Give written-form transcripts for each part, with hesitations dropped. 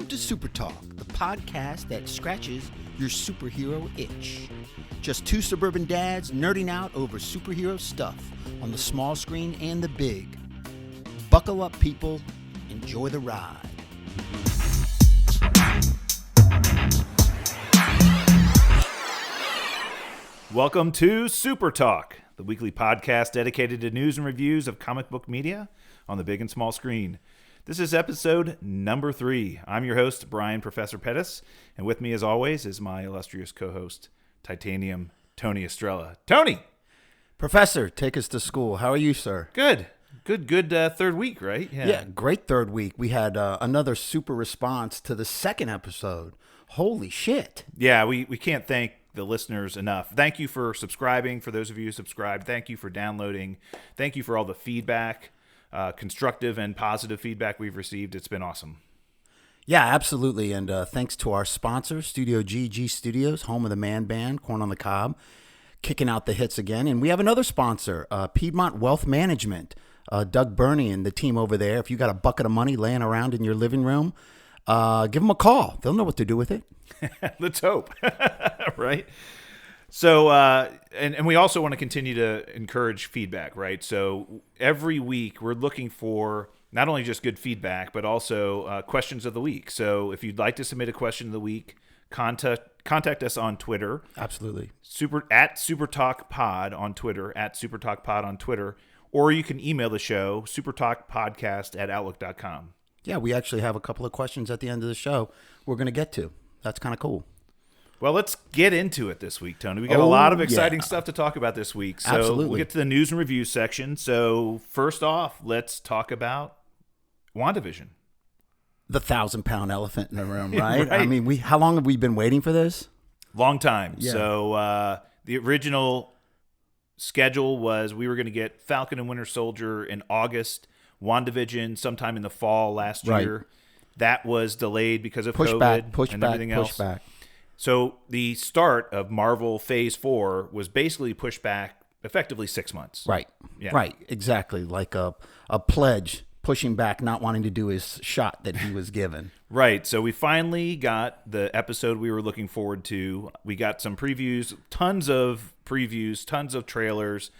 to SuperTalk, the podcast that scratches your superhero itch. Just two suburban dads nerding out over superhero stuff on the small screen and the big. Buckle up, people. Enjoy the ride. Welcome to SuperTalk, the weekly podcast dedicated to news and reviews of comic book media on the big and small screen. This is episode number 3. I'm your host, Brian Professor Pettis, and with me, as always, is my illustrious co-host, Titanium Tony Estrella. Tony! Professor, take us to school. How are you, sir? Good third week, right? Yeah, great third week. We had another super response to the second episode. Holy shit. Yeah, we can't thank the listeners enough. Thank you for subscribing. For those of you who subscribed, thank you for downloading. Thank you for all the feedback, constructive and positive feedback we've received. It's been awesome. Yeah, absolutely. And thanks to our sponsor, Studio G Studios, home of the man band, Corn on the Cob, kicking out the hits again. And we have another sponsor, Piedmont Wealth Management, Doug Burney and the team over there. If you got a bucket of money laying around in your living room, give them a call. They'll know what to do with it. Let's hope. Right? So, and we also want to continue to encourage feedback, right? So every week we're looking for not only just good feedback, but also questions of the week. So if you'd like to submit a question of the week, contact us on Twitter. Absolutely. At SuperTalkPod on Twitter, or you can email the show, supertalkpodcast@outlook.com. Yeah, we actually have a couple of questions at the end of the show we're going to get to. That's kind of cool. Well, let's get into it this week, Tony. We got a lot of exciting stuff to talk about this week. So Absolutely. We'll get to the news and review section. So first off, let's talk about WandaVision. The 1,000-pound elephant in the room, right? Right. I mean, how long have we been waiting for this? Long time. Yeah. So the original schedule was we were going to get Falcon and Winter Soldier in August, WandaVision sometime in the fall last year. That was delayed because of COVID and everything else. Pushback. So the start of Marvel Phase 4 was basically pushed back effectively 6 months. Right. Yeah. Right. Exactly. Like a pledge pushing back, not wanting to do his shot that he was given. Right. So we finally got the episode we were looking forward to. We got some previews, tons of trailers.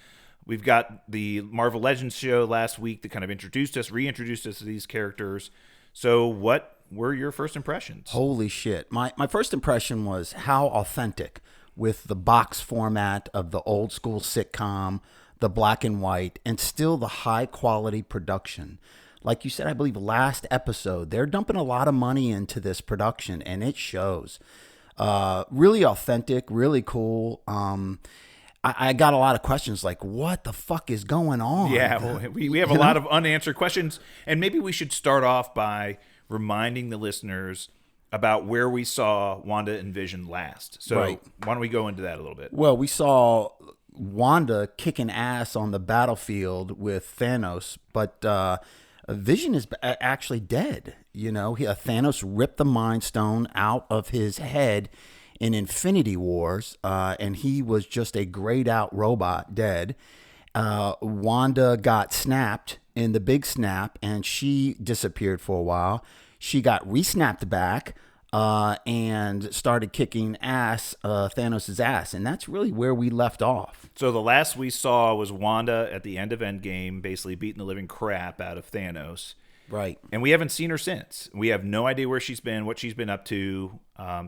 We've got the Marvel Legends show last week that kind of reintroduced us to these characters. So what were your first impressions? Holy shit. My first impression was how authentic, with the box format of the old school sitcom, the black and white, and still the high quality production. Like you said, I believe last episode, they're dumping a lot of money into this production, and it shows. Really authentic, really cool. I got a lot of questions like, what the fuck is going on? Yeah, well, we have a lot of unanswered questions, and maybe we should start off by reminding the listeners about where we saw Wanda and Vision last. So Why don't we go into that a little bit? Well, we saw Wanda kicking ass on the battlefield with Thanos, but Vision is actually dead. You know, Thanos ripped the Mind Stone out of his head in Infinity Wars, and he was just a grayed out robot, dead. Wanda got snapped in the big snap, and she disappeared for a while. She got re-snapped back and started kicking Thanos' ass, and that's really where we left off. So the last we saw was Wanda at the end of Endgame, basically beating the living crap out of Thanos. Right. And we haven't seen her since. We have no idea where she's been, what she's been up to.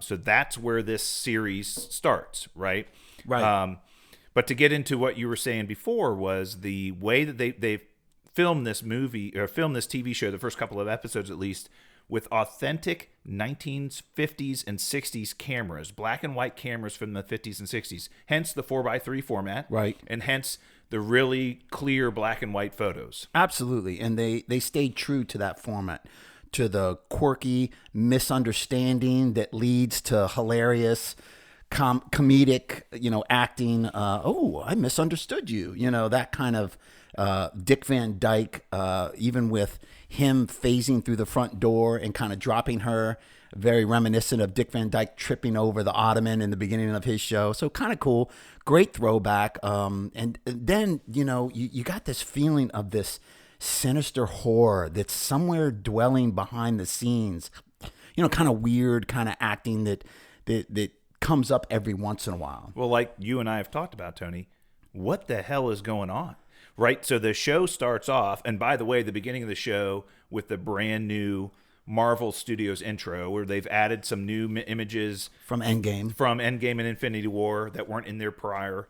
So that's where this series starts, right? Right. But to get into what you were saying before was the way that they filmed this movie, or filmed this TV show, the first couple of episodes at least, with authentic 1950s and 60s cameras, black and white cameras from the 50s and 60s, hence the 4x3 format. Right. And hence the really clear black and white photos. Absolutely. And they stayed true to that format, to the quirky misunderstanding that leads to hilarious comedic, acting. I misunderstood you. That kind of Dick Van Dyke, even with him phasing through the front door and kind of dropping her, very reminiscent of Dick Van Dyke tripping over the ottoman in the beginning of his show. So kind of cool, great throwback. And then, you got this feeling of this sinister horror that's somewhere dwelling behind the scenes. kind of weird kind of acting that comes up every once in a while. Well, like you and I have talked about, Tony, what the hell is going on? Right? So the show starts off, and by the way, the beginning of the show with the brand new Marvel Studios intro, where they've added some new images From Endgame and Infinity War that weren't in there prior,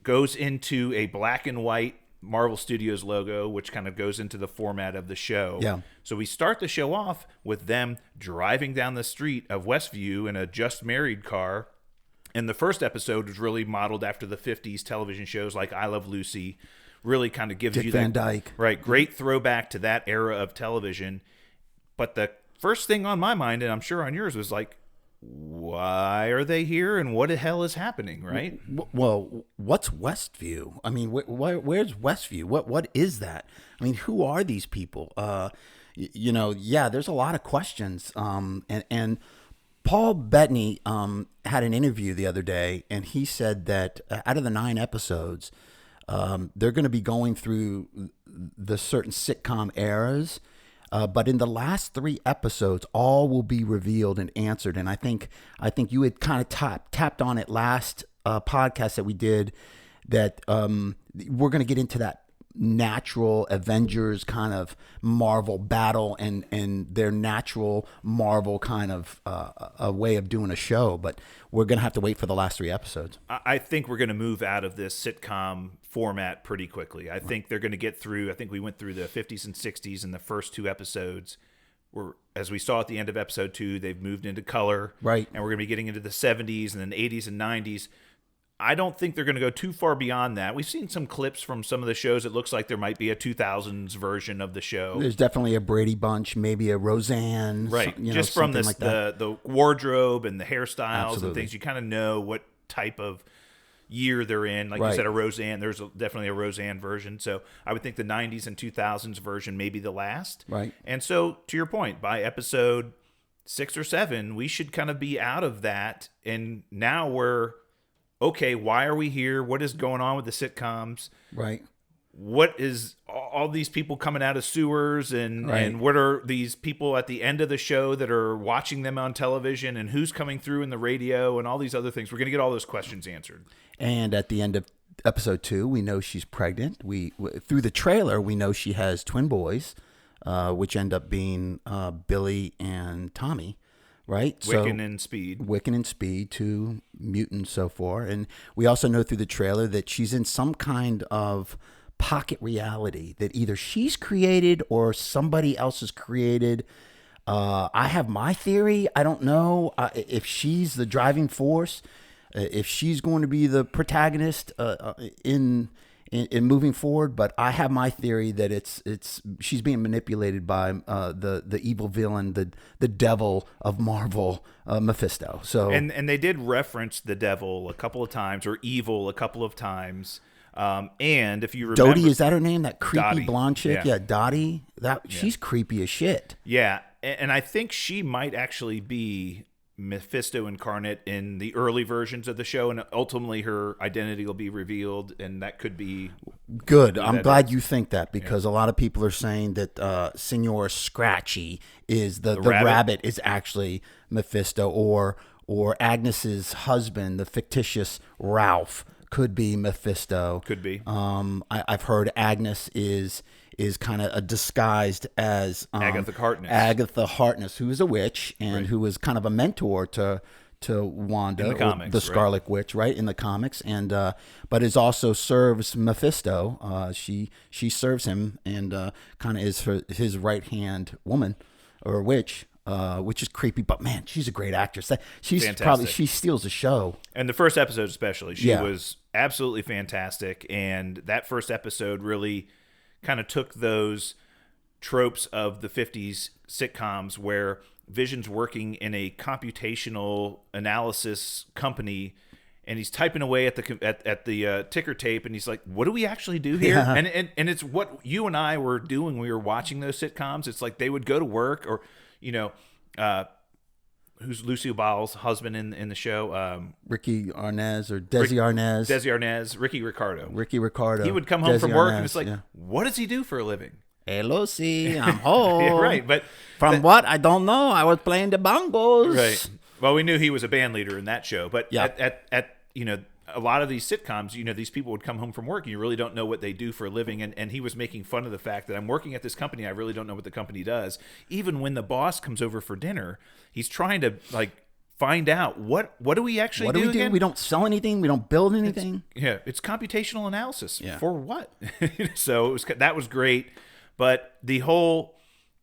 goes into a black and white Marvel Studios logo, which kind of goes into the format of the show. Yeah. So we start the show off with them driving down the street of Westview in a just married car. And the first episode was really modeled after the 50s television shows like I Love Lucy, really kind of gives Dick you Van that Dyke. Right, great throwback to that era of television. But the first thing on my mind, and I'm sure on yours, was like, why are they here and what the hell is happening, right? Well, what's Westview? I mean, where's Westview? What is that? I mean, who are these people? There's a lot of questions. And Paul Bettany had an interview the other day, and he said that out of the 9 episodes, they're going to be going through the certain sitcom eras. But in the last 3 episodes, all will be revealed and answered. And I think you had kind of tapped on it last podcast that we did, that we're going to get into that natural Avengers kind of Marvel battle and their natural Marvel kind of a way of doing a show. But we're going to have to wait for the last 3 episodes. I think we're going to move out of this sitcom format pretty quickly. I think they're going to get through. I think we went through the 50s and 60s in the first 2 episodes. As we saw at the end of episode 2, they've moved into color. Right. And we're going to be getting into the 70s and then 80s and 90s. I don't think they're going to go too far beyond that. We've seen some clips from some of the shows. It looks like there might be a 2000s version of the show. There's definitely a Brady Bunch, maybe a Roseanne. Right. Just from this, like that. the wardrobe and the hairstyles Absolutely. and things, you kind of know what type of year they're in. Like you said, a Roseanne. There's definitely a Roseanne version. So I would think the 90s and 2000s version may be the last. Right. And so, to your point, by episode 6 or 7, we should kind of be out of that. And now we're, okay, why are we here? What is going on with the sitcoms? Right. What is all these people coming out of sewers and what are these people at the end of the show that are watching them on television, and who's coming through in the radio and all these other things? We're going to get all those questions answered. And at the end of episode 2, we know she's pregnant. We through the trailer, we know she has twin boys, which end up being Billy and Tommy. Right, Wiccan and Speed, 2 mutants so far, and we also know through the trailer that she's in some kind of pocket reality that either she's created or somebody else has created. I have my theory. I don't know if she's the driving force, if she's going to be the protagonist in moving forward, but I have my theory that it's she's being manipulated by the evil villain, the devil of Marvel, Mephisto. So and they did reference the devil a couple of times, or evil a couple of times. And if you remember, Dottie, is that her name? That creepy Dottie. blonde chick? Yeah. Yeah, Dottie. She's creepy as shit. Yeah, and I think she might actually be Mephisto incarnate in the early versions of the show, and ultimately her identity will be revealed, and that could be good. I'm glad you think that, because a lot of people are saying that Senor Scratchy is the rabbit is actually Mephisto, or Agnes's husband, the fictitious Ralph, could be Mephisto. Could be. I've heard Agnes is kind of disguised as Agatha Harkness, who is a witch and who was kind of a mentor to Wanda, in the comics, the Scarlet Witch, right, in the comics, and but is also serves Mephisto. She serves him and kind of is his right hand woman or witch. Which is creepy, but man, she's a great actress. She's fantastic. she steals the show. And the first episode especially, she was absolutely fantastic. And that first episode really kind of took those tropes of the 50s sitcoms where Vision's working in a computational analysis company, and he's typing away at the ticker tape, and he's like, what do we actually do here? Yeah. And it's what you and I were doing when we were watching those sitcoms. It's like they would go to work, or who's Lucille Ball's husband in the show? Ricky Arnaz or Desi Arnaz. Desi Arnaz, Ricky Ricardo. Ricky Ricardo. He would come home Desi from work Arnaz, and it's like, what does he do for a living? Hey, Lucy, I'm home. Yeah, right, but From what? I don't know. I was playing the bongos. right. Well, we knew he was a band leader in that show, but Yeah. at a lot of these sitcoms, these people would come home from work and you really don't know what they do for a living. And he was making fun of the fact that I'm working at this company. I really don't know what the company does. Even when the boss comes over for dinner, he's trying to find out what do we actually What do we do? again? We don't sell anything. We don't build anything. It's computational analysis. Yeah. For what? So that was great. But the whole,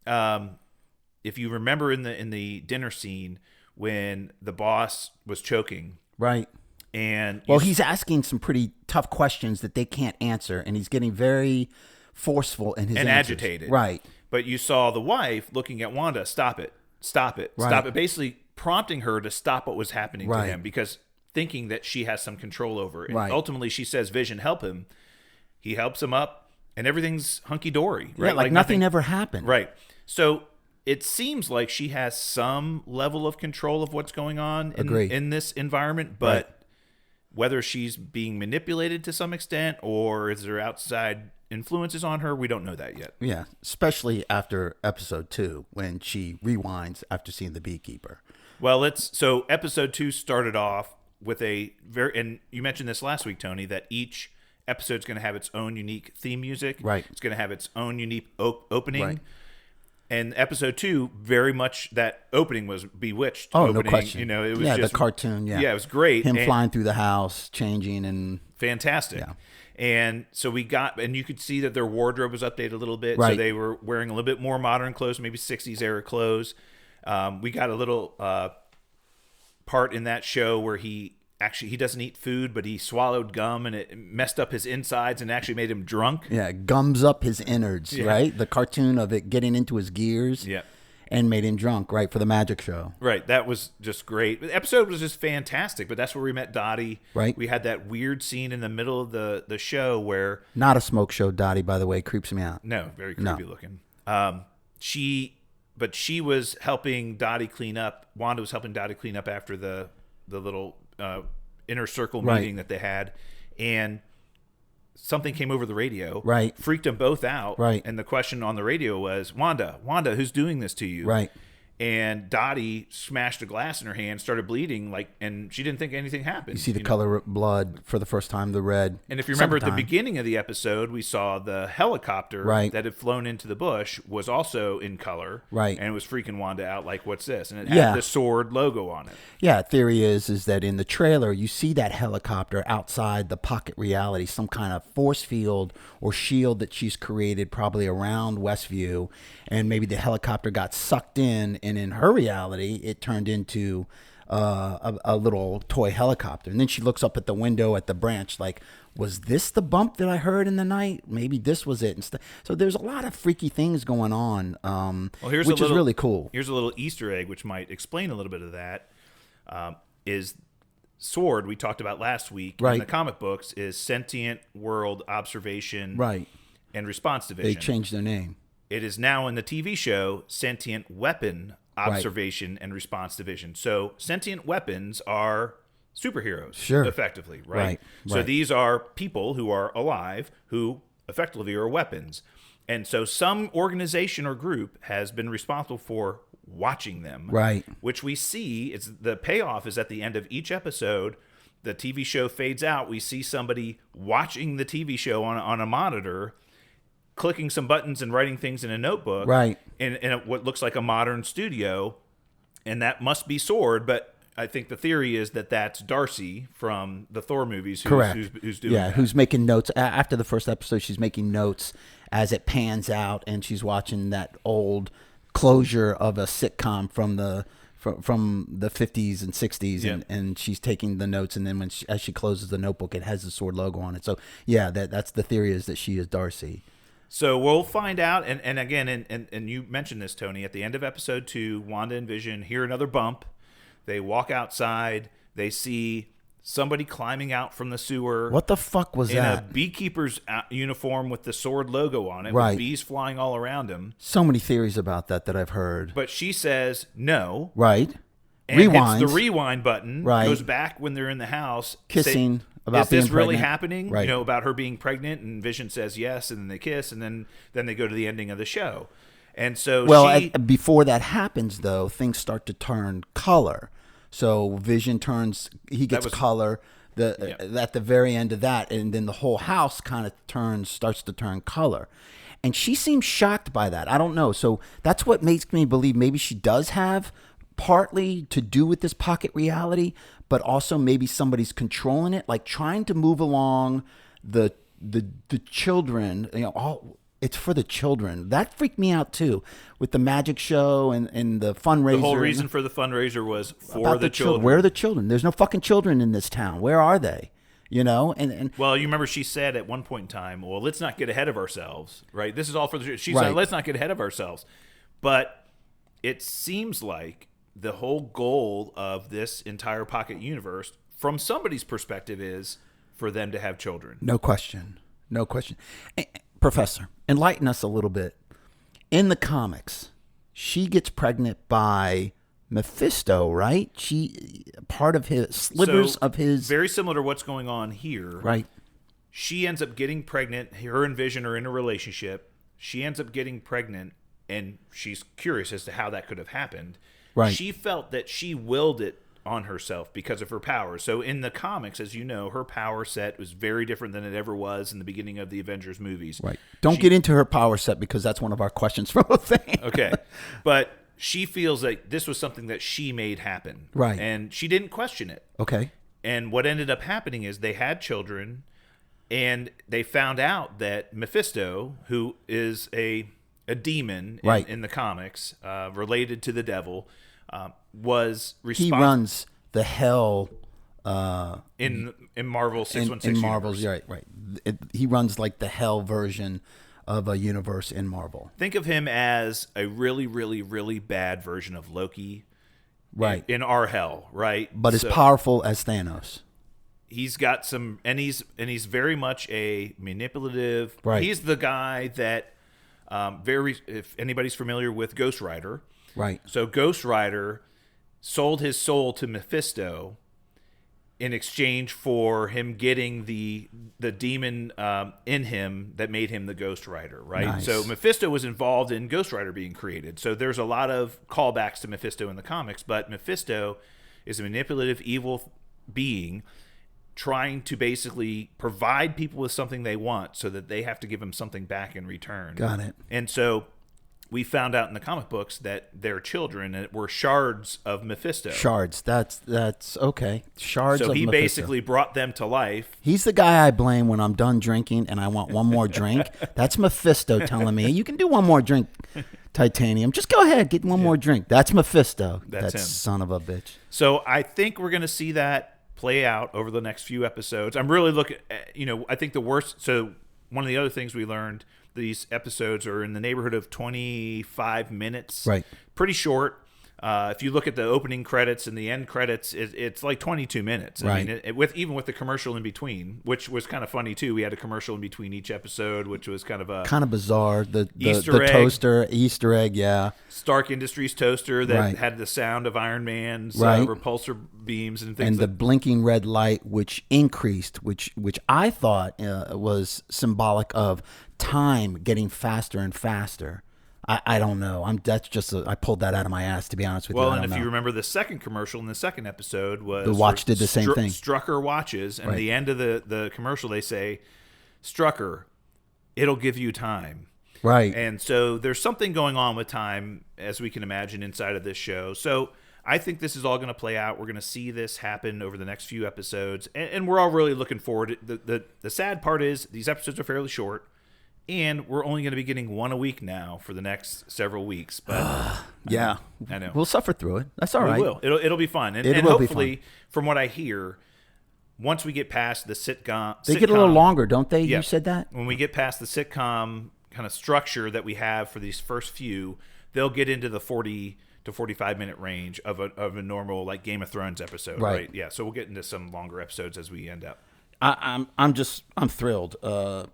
if you remember in the dinner scene when the boss was choking, Right. and He's asking some pretty tough questions that they can't answer, and he's getting very forceful in his and answers. agitated, Right. But you saw the wife looking at Wanda, stop it, stop it, Right. stop it, basically prompting her to stop what was happening Right. to him because thinking that she has some control over it. And Right. ultimately, she says, "Vision, help him." He helps him up, and everything's hunky dory. Right? Yeah, like nothing ever happened. Right. So it seems like she has some level of control of what's going on in this environment, but Right. whether she's being manipulated to some extent or is there outside influences on her, we don't know that yet. Yeah, especially after episode 2 when she rewinds after seeing the beekeeper. Well, so episode 2 started off with and you mentioned this last week, Tony, that each episode's going to have its own unique theme music. Right. It's going to have its own unique opening. Right. And episode 2, very much that opening was Bewitched. Oh, opening. no question. It was just just the cartoon. Yeah, it was great. Him And flying through the house, changing, and fantastic. Yeah. And so and you could see that their wardrobe was updated a little bit. Right. So they were wearing a little bit more modern clothes, maybe 60s era clothes. We got a little part in that show where he doesn't eat food, but he swallowed gum and it messed up his insides and actually made him drunk. yeah, gums up his innards. Yeah. Right, the cartoon of it getting into his gears. Yeah. And made him drunk, right, for the magic show. Right. That was just great. The episode was just fantastic, but that's where we met Dottie. Right. We had that weird scene in the middle of the show where... Not a smoke show, Dottie, by the way, creeps me out. No, very creepy looking. But she was helping Dottie clean up. Wanda was helping Dottie clean up after the little inner circle meeting that they had. And something came over the radio, Right. freaked them both out, Right. And the question on the radio was, Wanda, who's doing this to you? Right. And Dottie smashed a glass in her hand, started bleeding, and she didn't think anything happened. You see the color of blood for the first time, the red. And if you remember at the Second time. beginning of the episode, we saw the helicopter Right. that had flown into the bush was also in color. Right. And it was freaking Wanda out like, what's this? And it Yeah. had the sword logo on it. Yeah, theory is that in the trailer you see that helicopter outside the pocket reality, some kind of force field or shield that she's created probably around Westview, and maybe the helicopter got sucked in, and in her reality it turned into a little toy helicopter. And then she looks up at the window at the branch like, was this the bump that I heard in the night? Maybe this was it. So there's a lot of freaky things going on, which is really cool. Here's a little Easter egg which might explain a little bit of that. Is Sword, we talked about last week, Right. in the comic books, is Sentient World Observation Right. and Response Division. They changed their name. It is now in the TV show Sentient Weapon Observation and Response Division. So sentient weapons are superheroes, Sure. effectively, right? Right, So right. these are people who are alive who effectively are weapons. And so some organization or group has been responsible for watching them, Right. which we see, the payoff is at the end of each episode. The TV show fades out. We see somebody watching the TV show on a monitor, clicking some buttons and writing things in a notebook, Right. in what looks like a modern studio, and that must be Sword. But I think the theory is that that's Darcy from the Thor movies, Correct. who's doing that. who's making notes after the first episode. She's making notes as it pans out, and she's watching that old closure of a sitcom from the 50s and 60s, Yeah. and she's taking the notes, and then as she closes the notebook, it has the Sword logo on it. So yeah, that's the theory, is that she is Darcy. So we'll find out. And again, and you mentioned this, Tony, at the end of episode 2, Wanda and Vision hear another bump. They walk outside. They see somebody climbing out from the sewer. What the fuck was in that? a beekeeper's uniform with the Sword logo on it, Right. with bees flying all around him. So many theories about that I've heard. But she says no. Right. And Rewinds. hits the rewind button. Right. Goes back when they're in the house. Kissing about is this being really pregnant. happening? Right. About her being pregnant, and Vision says yes, and then they kiss, and then they go to the ending of the show. And so before that happens, though, things start to turn color. So Vision he gets color at the very end of that, and then the whole house kind of starts to turn color. And she seems shocked by that. I don't know. So that's what makes me believe maybe she does have partly to do with this pocket reality, but also maybe somebody's controlling it, like trying to move along the children, it's for the children. That freaked me out too, with the magic show and the fundraiser. The whole reason for the fundraiser was for the children. Where are the children? There's no fucking children in this town. Where are they? And well, you remember she said at one point in time, well, let's not get ahead of ourselves, right? This is all for the. She said, let's not get ahead of ourselves. But it seems like the whole goal of this entire pocket universe, from somebody's perspective, is for them to have children. No question. Professor, enlighten us a little bit. In the comics, she gets pregnant by Mephisto, right? She part of his slivers of his. Very similar to what's going on here. Right. She ends up getting pregnant. Her and Vision are in a relationship. She ends up getting pregnant, and she's curious as to how that could have happened. Right. She felt that she willed it on herself because of her powers. So in the comics, as you know, her power set was very different than it ever was in the beginning of the Avengers movies. Right. Don't get into her power set because that's one of our questions from a fan. Okay. But she feels like this was something that she made happen. Right. And she didn't question it. Okay. And what ended up happening is they had children, and they found out that Mephisto, who is a demon in the comics, related to the devil, was responsible. He runs the hell in Marvel 616 in Marvel's universe. right. He runs like the hell version of a universe in Marvel. Think of him as a really, really, really bad version of Loki, right? In our hell, right? But as powerful as Thanos. He's got some, and he's very much a manipulative. Right. He's the guy that if anybody's familiar with Ghost Rider. Right. So Ghost Rider sold his soul to Mephisto in exchange for him getting the demon in him that made him the Ghost Rider, right? Nice. So Mephisto was involved in Ghost Rider being created. So there's a lot of callbacks to Mephisto in the comics, but Mephisto is a manipulative, evil being trying to basically provide people with something they want so that they have to give him something back in return. Got it. And so we found out in the comic books that their children were shards of Mephisto. Shards. That's okay. Shards. So of he Mephisto. basically brought them to life. He's the guy I blame when I'm done drinking and I want one more drink. That's Mephisto telling me, you can do one more drink, Titanium. Just go ahead, get one more drink. That's Mephisto. That's him. Son of a bitch. So I think we're going to see that play out over the next few episodes. I'm really looking at, I think the worst. So one of the other things we learned, these episodes are in the neighborhood of 25 minutes. Right. Pretty short. If you look at the opening credits and the end credits, it's like 22 minutes. Right. I mean, even with the commercial in between, which was kind of funny too. We had a commercial in between each episode, which was kind of bizarre. The Easter egg. Toaster Easter egg, yeah. Stark Industries toaster that Right. had the sound of Iron Man's Right. repulsor beams and things. And the blinking red light, which increased, which I thought was symbolic of time getting faster and faster. I don't know. I pulled that out of my ass, to be honest with you. Well, and if you remember, the second commercial in the second episode was the watch did the same thing. Strucker watches, and Right. at the end of the commercial, they say, "Strucker, it'll give you time." Right. And so there's something going on with time, as we can imagine, inside of this show. So I think this is all going to play out. We're going to see this happen over the next few episodes, and we're all really looking forward. The sad part is these episodes are fairly short. And we're only going to be getting one a week now for the next several weeks. But yeah, I know. We'll suffer through it. That's all right. We will. It'll be fun. And It will be hopefully, fun. from what I hear, once we get past the sitcom... They get a little longer, don't they? Yeah. You said that? When we get past the sitcom kind of structure that we have for these first few, they'll get into the 40 to 45-minute range of a normal, like, Game of Thrones episode. Right? Yeah, so we'll get into some longer episodes as we end up. I'm thrilled. A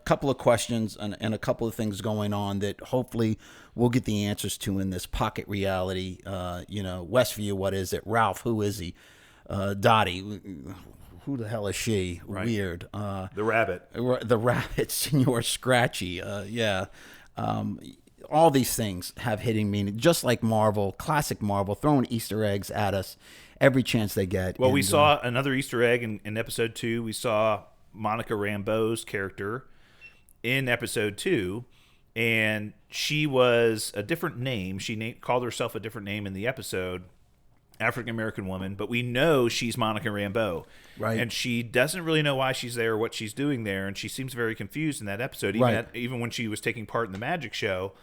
couple of questions and a couple of things going on that hopefully we'll get the answers to in this pocket reality. Westview, what is it? Ralph, who is he? Dottie, who the hell is she? Right. Weird. The rabbit. The rabbit, Senor Scratchy. Yeah. All these things have hidden meaning, just like Marvel, classic Marvel, throwing Easter eggs at us every chance they get. Well, we saw another Easter egg in episode 2. We saw Monica Rambeau's character in episode 2, and she was a different name. She called herself a different name in the episode, African American woman, but we know she's Monica Rambeau. Right. And she doesn't really know why she's there or what she's doing there, and she seems very confused in that episode, even when she was taking part in the magic show.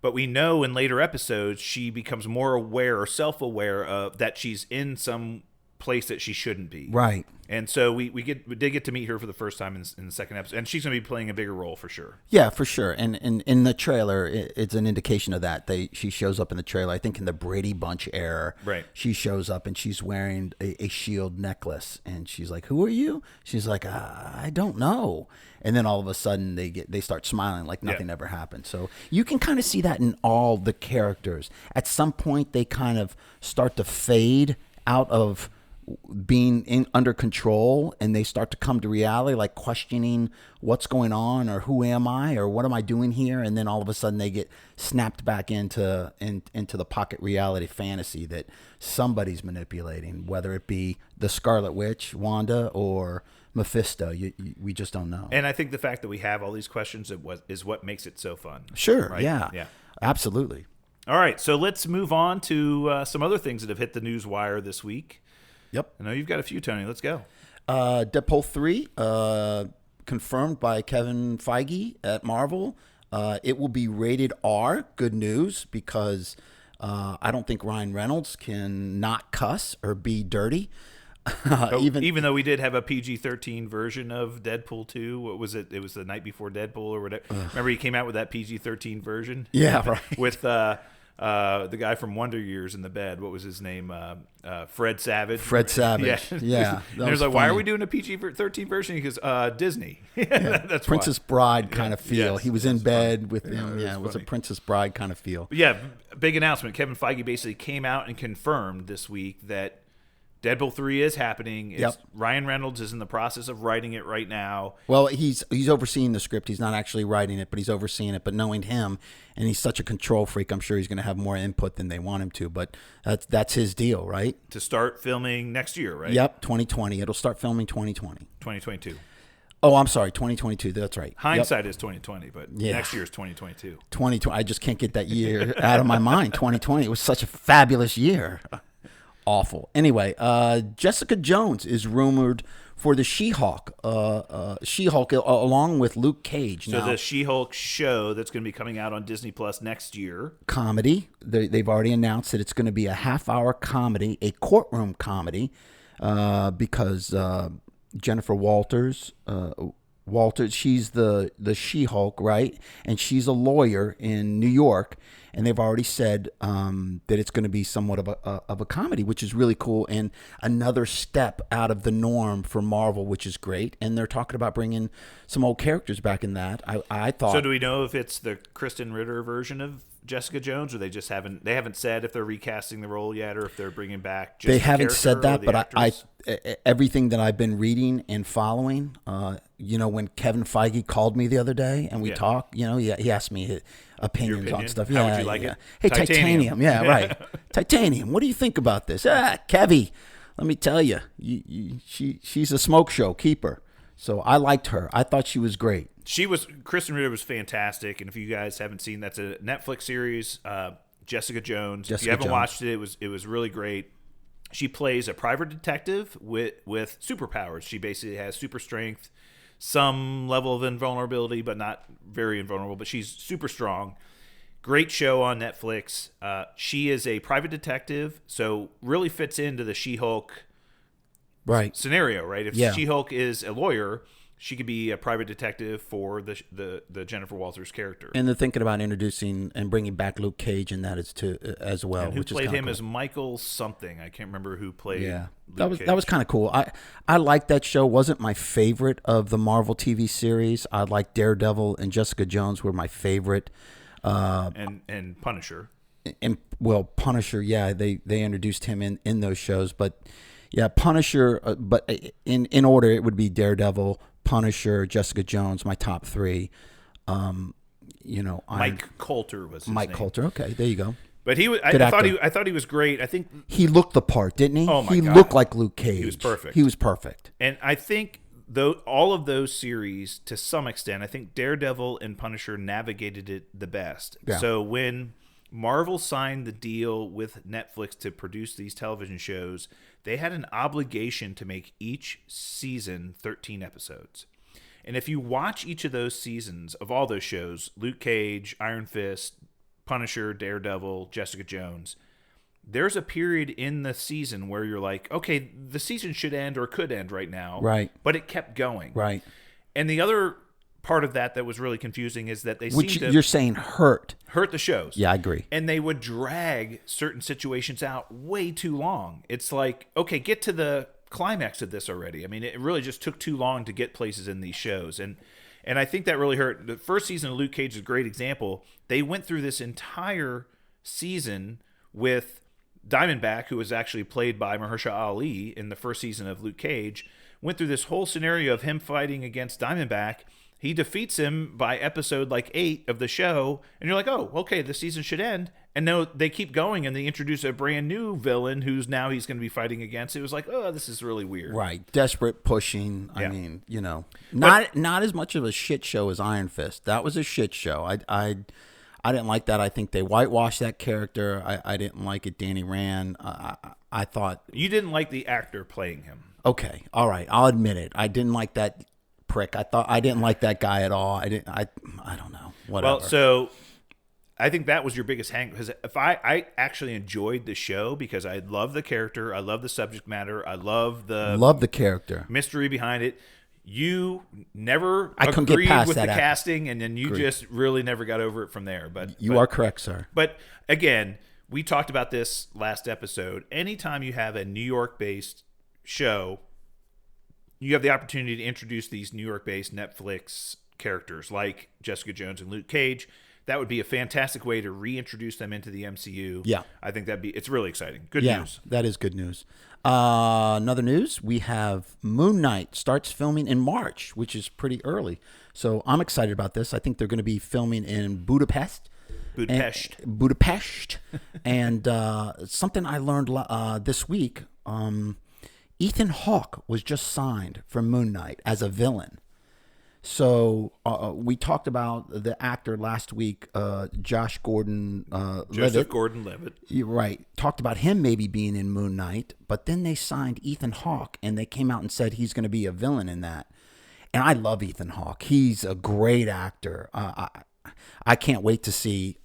But we know in later episodes she becomes more aware or self-aware of that she's in some place that she shouldn't be. Right. And so we did get to meet her for the first time in the second episode, and she's going to be playing a bigger role for sure. Yeah, for sure. And in the trailer, it's an indication of that. She shows up in the trailer, I think in the Brady Bunch era. Right. She shows up and she's wearing a shield necklace, and she's like, "Who are you?" She's like, "I don't know." And then all of a sudden they start smiling like nothing ever happened. So you can kind of see that in all the characters. At some point, they kind of start to fade out of being under control, and they start to come to reality, like questioning what's going on, or who am I, or what am I doing here, and then all of a sudden they get snapped back into the pocket reality fantasy that somebody's manipulating, whether it be the Scarlet Witch, Wanda, or Mephisto. We just don't know. And I think the fact that we have all these questions is what makes it so fun. Sure. Right? Yeah. Absolutely. All right, so let's move on to some other things that have hit the news wire this week. Yep. I know you've got a few, Tony. Let's go. Deadpool 3, confirmed by Kevin Feige at Marvel. It will be rated R. Good news, because I don't think Ryan Reynolds can not cuss or be dirty. Even though we did have a PG-13 version of Deadpool 2. What was it? It was the night before Deadpool or whatever. Remember he came out with that PG-13 version? Yeah, right. With the guy from Wonder Years in the bed. What was his name? Fred Savage. Fred Savage. Yeah. And he was like, "Why are we doing a PG-13 version?" He goes, "Disney." That's Princess Bride kind of feel. Yes, he was in bed with him. Yeah, it was a Princess Bride kind of feel. But yeah, big announcement. Kevin Feige basically came out and confirmed this week that Deadpool 3 is happening. Ryan Reynolds is in the process of writing it right now. Well, he's overseeing the script. He's not actually writing it, but he's overseeing it. But knowing him, and he's such a control freak, I'm sure he's going to have more input than they want him to. But that's his deal, right? To start filming next year, right? Yep, 2020. It'll start filming 2020. 2022. Oh, I'm sorry, 2022. That's right. Hindsight is 2020, but next year is 2022. 2020. I just can't get that year out of my mind. 2020. It was such a fabulous year. Awful. Anyway, Jessica Jones is rumored for the She-Hulk. She-Hulk along with Luke Cage. So the She-Hulk show that's going to be coming out on Disney Plus next year. Comedy. They've already announced that it's going to be a half-hour comedy, a courtroom comedy, because Jennifer Walters, she's the She-Hulk, right? And she's a lawyer in New York. And they've already said that it's going to be somewhat of a comedy, which is really cool, and another step out of the norm for Marvel, which is great. And they're talking about bringing some old characters back in that. I thought. So do we know if it's the Kristen Ritter version of Jessica Jones, or they haven't said if they're recasting the role yet, or if they're bringing back just they the haven't said that, but actress? everything that I've been reading and following, when Kevin Feige called me the other day and we talked, he asked me his opinions on stuff. How would you like it? Hey, Titanium. Yeah, right. Titanium. What do you think about this? Kevy, let me tell you, she's a smoke show keeper. So I liked her. I thought she was great. Kristen Ritter was fantastic, and if you guys haven't seen, that's a Netflix series, Jessica Jones. If you haven't watched it, it was really great. She plays a private detective with superpowers. She basically has super strength, some level of invulnerability, but not very invulnerable, but she's super strong. Great show on Netflix. She is a private detective, so really fits into the She-Hulk scenario, right? If She-Hulk is a lawyer, she could be a private detective for the Jennifer Walters character. And they're thinking about introducing and bringing back Luke Cage in that as well. And who which played is him cool. as Michael something. I can't remember who played. Yeah, Luke Cage. that was kind of cool. I liked that show. Wasn't my favorite of the Marvel TV series. I liked Daredevil and Jessica Jones were my favorite. And Punisher. And Punisher, yeah, they introduced him in those shows, but Yeah, Punisher, but in order, it would be Daredevil, Punisher, Jessica Jones, my top three. Mike Coulter was his Mike name. Coulter. Okay, there you go. But he was. Good I thought he was great. I think he looked the part, didn't he? Oh my he God. looked like Luke Cage. He was perfect. He was perfect. And I think though all of those series, to some extent, I think Daredevil and Punisher navigated it the best. Yeah. So when Marvel signed the deal with Netflix to produce these television shows, they had an obligation to make each season 13 episodes. And if you watch each of those seasons of all those shows, Luke Cage, Iron Fist, Punisher, Daredevil, Jessica Jones, there's a period in the season where you're like, okay, the season should end or could end right now. Right. But it kept going. Right. And the other part of that was really confusing is that they Which seemed to you're saying hurt the shows. Yeah, I agree. And they would drag certain situations out way too long. It's like, okay, get to the climax of this already. I mean, it really just took too long to get places in these shows. And I think that really hurt. The first season of Luke Cage is a great example. They went through this entire season with Diamondback, who was actually played by Mahershala Ali in the first season of Luke Cage, went through this whole scenario of him fighting against Diamondback. He defeats him by episode 8 of the show, and you're like, oh, okay, the season should end. And no, they keep going, and they introduce a brand new villain who's now he's going to be fighting against. It was like, oh, this is really weird. Right. Desperate pushing. Yeah. I mean, not as much of a shit show as Iron Fist. That was a shit show. I didn't like that. I think they whitewashed that character. I didn't like it. Danny Rand. I thought You didn't like the actor playing him. okay, all right, I'll admit it. I didn't like that prick. I didn't like that guy at all. I don't know. Whatever. Well, so I think that was your biggest hang, because if I actually enjoyed the show because I love the character, I love the subject matter, I love the character. mystery behind it. You never I couldn't get agreed past with that the actor. casting, and then you just really never got over it from there. But You are correct, sir. But again, we talked about this last episode. Anytime you have a New York-based show, you have the opportunity to introduce these New York-based Netflix characters like Jessica Jones and Luke Cage. That would be a fantastic way to reintroduce them into the MCU. Yeah. I think it's really exciting. Good Yeah, news. that is good news. Another news, we have Moon Knight starts filming in March, which is pretty early. So I'm excited about this. I think they're going to be filming in Budapest. Budapest. And something I learned this week, Ethan Hawke was just signed for Moon Knight as a villain. So we talked about the actor last week, Joseph Gordon-Levitt. You're right. Talked about him maybe being in Moon Knight, but then they signed Ethan Hawke, and they came out and said he's going to be a villain in that. And I love Ethan Hawke. He's a great actor. I can't wait to see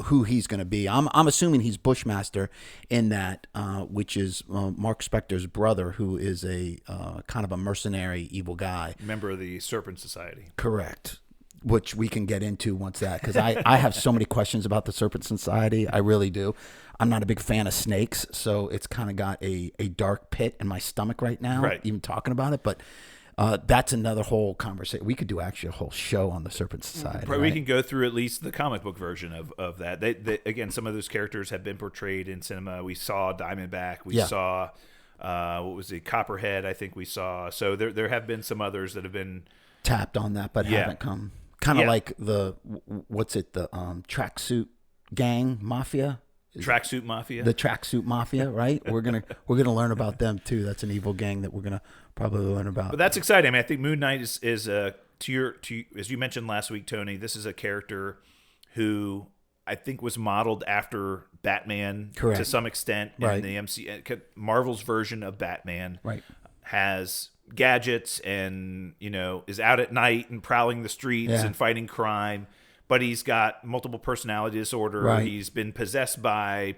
who he's going to be. I'm assuming he's Bushmaster in that, which is Mark Spector's brother, who is a kind of a mercenary, evil guy. Member of the Serpent Society. Correct. Which we can get into once that, because I have so many questions about the Serpent Society. I really do. I'm not a big fan of snakes, so it's kind of got a dark pit in my stomach right now, Right. even talking about it. But that's another whole conversation. We could do actually a whole show on the Serpent Society. We right? can go through at least the comic book version of that. They, again, some of those characters have been portrayed in cinema. We saw Diamondback. We saw, what was it, Copperhead, I think we saw. So there have been some others that have been tapped on that, but haven't come. Kind of like the tracksuit gang mafia. Tracksuit Mafia. The Tracksuit Mafia, right? We're gonna learn about them too. That's an evil gang that we're gonna probably learn about. But that's exciting. I mean, I think Moon Knight is to as you mentioned last week, Tony. This is a character who I think was modeled after Batman to some extent in the MCU. Marvel's version of Batman has gadgets and is out at night and prowling the streets and fighting crime. But he's got multiple personality disorder. Right. He's been possessed by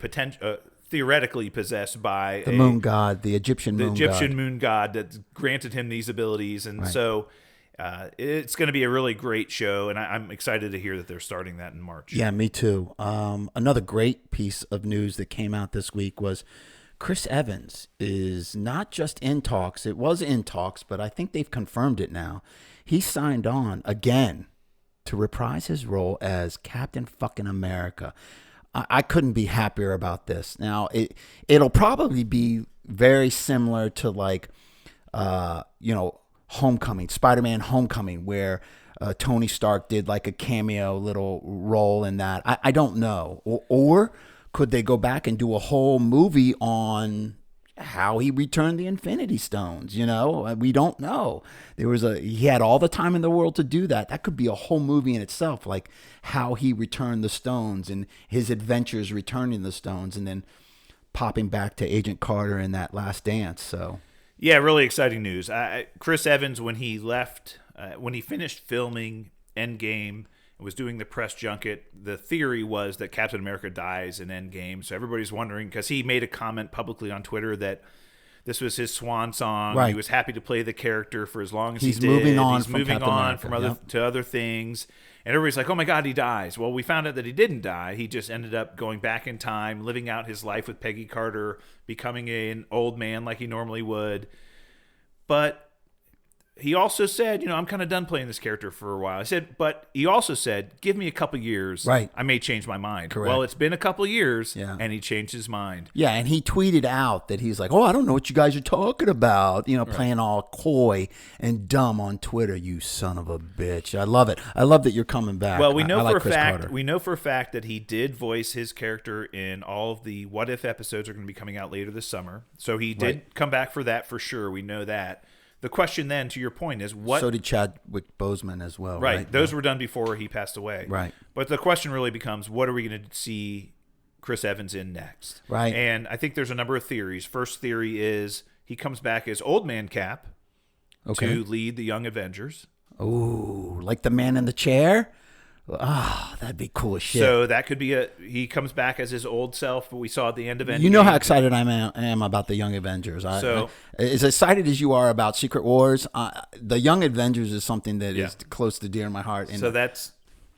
theoretically possessed by the moon god, the Egyptian moon god that's granted him these abilities, and so it's going to be a really great show. And I'm excited to hear that they're starting that in March. Yeah, me too. Another great piece of news that came out this week was Chris Evans is not just in talks. It was in talks, but I think they've confirmed it now. He signed on again to reprise his role as Captain fucking America. I couldn't be happier about this. Now, it'll probably be very similar to like, Homecoming, Spider-Man Homecoming, where Tony Stark did like a cameo little role in that. I don't know. Or could they go back and do a whole movie on how he returned the Infinity Stones? We don't know. He had all the time in the world to do that. That could be a whole movie in itself, like how he returned the stones and his adventures returning the stones and then popping back to Agent Carter in that last dance. So yeah, really exciting news. Chris Evans, when he left, when he finished filming Endgame and was doing the press junket, the theory was that Captain America dies in Endgame. So everybody's wondering, because he made a comment publicly on Twitter that this was his swan song. Right. He was happy to play the character for as long as he's he did. Moving on he's from moving Captain on America. from other things. And everybody's like, oh my God, he dies. Well, we found out that he didn't die. He just ended up going back in time, living out his life with Peggy Carter, becoming an old man like he normally would. But he also said, I'm kind of done playing this character for a while. I said, but he also said, give me a couple years. Right. I may change my mind. Correct. Well, it's been a couple years, Yeah. and he changed his mind. Yeah, and he tweeted out that he's like, oh, I don't know what you guys are talking about, playing all coy and dumb on Twitter. You son of a bitch. I love it. I love that you're coming back. Well, we I know like for a Chris fact Carter. we know for a fact that he did voice his character in all of the What If episodes are going to be coming out later this summer. So he did come back for that for sure. We know that. The question then, to your point, is what... So did Chadwick Boseman as well, right? Right. Those were done before he passed away. Right. But the question really becomes, what are we going to see Chris Evans in next? Right. And I think there's a number of theories. First theory is he comes back as Old Man Cap to lead the Young Avengers. Oh, like the man in the chair? Oh, that'd be cool as shit. So that could be he comes back as his old self, but we saw at the end of Endgame. You know how excited I am about the Young Avengers. As excited as you are about Secret Wars, the Young Avengers is something that is close to dear to my heart. And so that's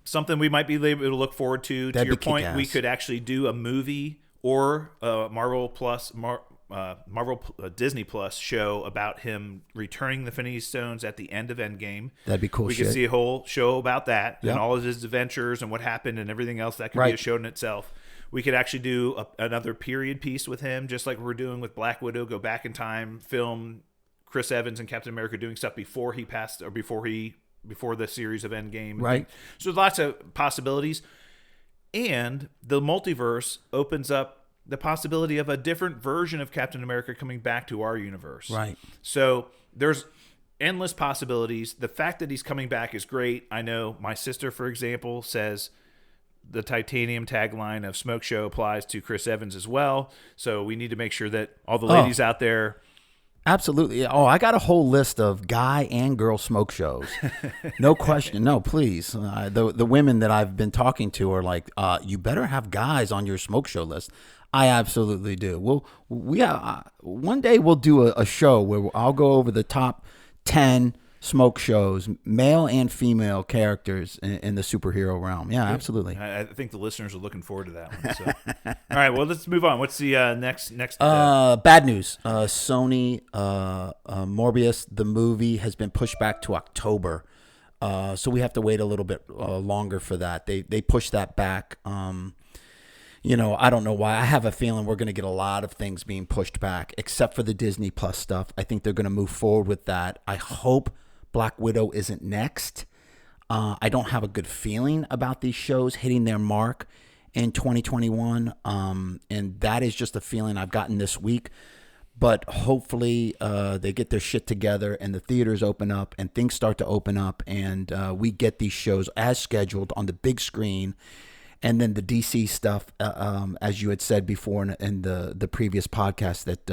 something we might be able to look forward to. To your point, kick-ass. we could actually do a movie or a Marvel Disney Plus show about him returning the Infinity Stones at the end of Endgame. That'd be cool. We could see a whole show about that Yep. and all of his adventures and what happened and everything else. That could be a show in itself. We could actually do another period piece with him, just like we're doing with Black Widow. Go back in time, film Chris Evans and Captain America doing stuff before he passed or before the series of Endgame. Right. So lots of possibilities. And the multiverse opens up the possibility of a different version of Captain America coming back to our universe. Right. So there's endless possibilities. The fact that he's coming back is great. I know my sister, for example, says the titanium tagline of Smoke Show applies to Chris Evans as well. So we need to make sure that all the ladies out there... Absolutely. Oh, I got a whole list of guy and girl smoke shows. No question. No, please. The women that I've been talking to are like, you better have guys on your smoke show list. I absolutely do. One day we'll do a show where I'll go over the top 10 smoke shows, male and female characters in the superhero realm. Yeah, absolutely. I think the listeners are looking forward to that one. So. All right, well, let's move on. What's the next? Bad news. Sony Morbius, the movie, has been pushed back to October. So we have to wait a little bit longer for that. They pushed that back. I don't know why. I have a feeling we're going to get a lot of things being pushed back, except for the Disney Plus stuff. I think they're going to move forward with that. I hope Black Widow isn't next. I don't have a good feeling about these shows hitting their mark in 2021. And that is just a feeling I've gotten this week. But hopefully they get their shit together and the theaters open up and things start to open up and we get these shows as scheduled on the big screen. And then the DC stuff, as you had said before in the previous podcast, that